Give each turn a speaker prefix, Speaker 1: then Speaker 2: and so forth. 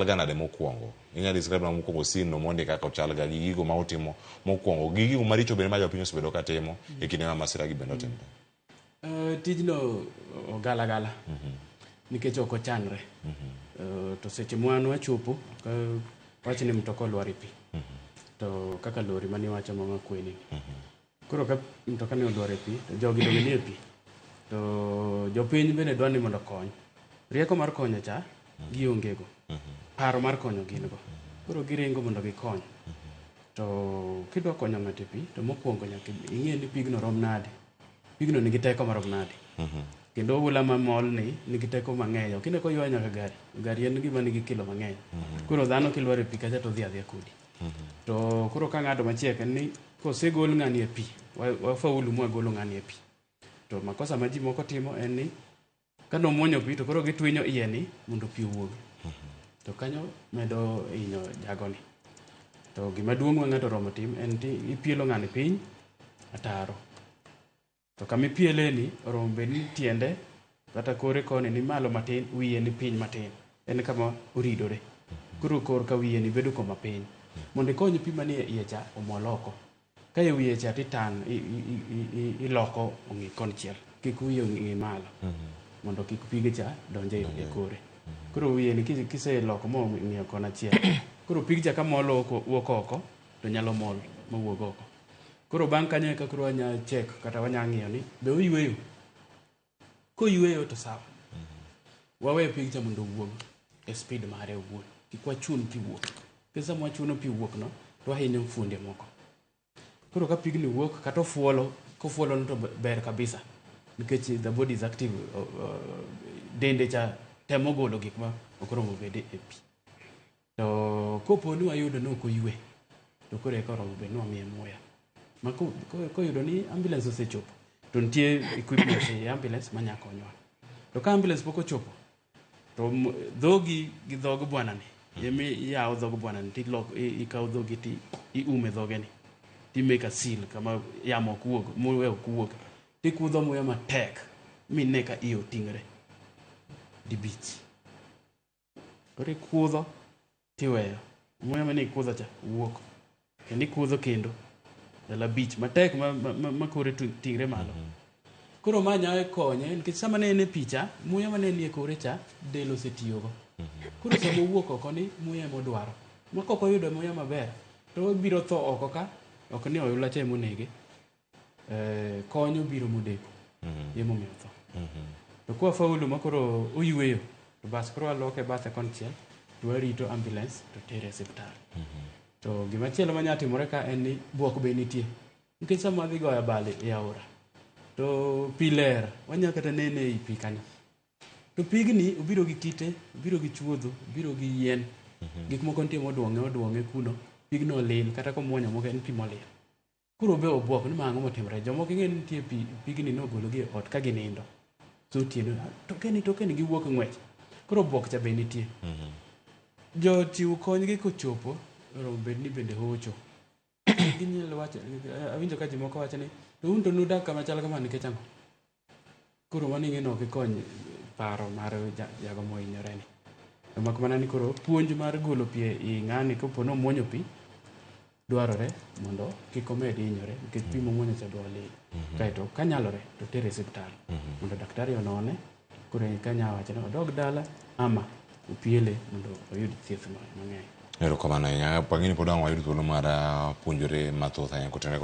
Speaker 1: gana de mokwongo inya describe na mokwongo scene no monde kaka ochal ga gigo ma utimo mokwongo gigo maricho bende ma jopiny osebedo ka timo e kinde ma masira gi bende otimore.
Speaker 2: Tijno ogala gala nikech ok ochanre. To seche mwanwa chopo wach ni mtoka olwar e pi to kaka lori mani wacho mama kweni koro ka mtoka ne olwar e pi to jogi donge nie pi to jopiny bende dwa ni mondo kony rieko mar konyo cha giongego paro mar konyo gin go koro giringo mondo gikony to kidwa konyo ng'ato e pi to mokwongo nyaka ing'e ni pigno rom nade, pigno nigi teko marom nade kendo oula mamol ni nigi teko mang'eny ok ine koywa nyaka gari en gima nigi kilo mang'eny koro dhano kilwar e pi kacha to dhi adhiya kodi to koro ka ng'ado machiek en ni kosegol ng'ani e pi wafaulu mwagolo ng'ani e pi to makosa ma ji moko timo en ni ka nomwonyo pi to koro gitwinyo iye ni mondo pi owuog to kanyo medo hinyo jagoni to gima duong' ma ng'ato romo tim en ti ipielo ng'ani piny ataro to kamipiele ni oromo bed ni tiende kata kore koni ni malo matin wiye ni piny matin en kama oridore koro kor ka wiye ni bedo koma piny mondo ikony pi manie iye cha omol oko ka e wiye cha titan iloko ong'i konchiel kik wiye ong'i malo mondo kik pige cha donje e kore koro wiye ni kiseloko mo ng'iyo kona achiel koro pig cha kamol wuok oko to nyalo mol mawuog oko koro bang' kanyo eka koro wanya check kata wanya ng'iyo ni be oyweyo koyweyo to sawa wawe pig cha mondo owuog e speed mare owuon kik wachun pi wuok kesa ma wachuno pi wuok no to wahinyo fuonde moko koro ka pigni wuok kata kofuolo no to ber kabisa nikech the body is active dende cha temo golo gik ma okoromo bede e pi to kopo ni wayudo ni ok oywe to koro eka oromo bed ni wamiye muya ma koyudo ni ambulance osechopo to nitie equipment e ambulance manya konyowa to ka ambulance pok ochopo to dhogi gi dhog bwanani yemi yawo dhog bwanani ti ikawo dhogi ti iume dhogeni ti make a seal kama yamo ok wuog muya ok wuog ti kudho muya matek mine ka iyo tingre dibich koro ikudho tiweyo muya mane ikudho cha wuok kendo ikudho kendo dala bich matek ma kore tingre malo koro ma nyawe konye nikech sama ne en e picha muya mane nie kore cha del osetiyogo koro sama owuok oko ni muya emodwaro ma kok oyudo muya maber to obiro tho oko ka ok ni oyula cha emonege konyo biro modeko emomiyo tho to kwa faulu ma koro oyweyo to bas koro aloke bathe konchiel to warito ambulance to tere e osiptal to gimachielo manya timore ka en ni buok be nitie nikech sama dhi goyo abal e aora to pi ler wanya kata nene ei pi kanyo to pigni obiro gi kite obiro gi chuodho obiro gi yien gik moko nitie modwong'e kuno pigno olil kata komwonyo moko en pi molil koro be obuok ni mang'o motimre jomoko ing'e ni nitie pigni nogologi e ot ka ginindo so otieno tokeni giwuok ng'wech koro buok cha be nitie jochiw konygi kochopo oromo bed ni bende hocho ginyalo wacho awinjo ka ji moko wacho ni to un to nudak kama chal kama nikech ang'o koro maning'e no gikony paro mar jago mohinyore ni to mak mana ni koro puonj mar golo pi i ng'ani kopo ni omwonyo pi dwarore mondo kik omed hinyore nikech pi momwonyo cha dwa lil kaeto kanyalore to tere e osiptal mondo daktari onone koro eka nya wacho ni odog dala ama opiele mondo oyud thieth mang'eny.
Speaker 1: Erokamano ahinya pang'eni pod wang' wayud thuolo mar puonjore mathoth ahinya kotenore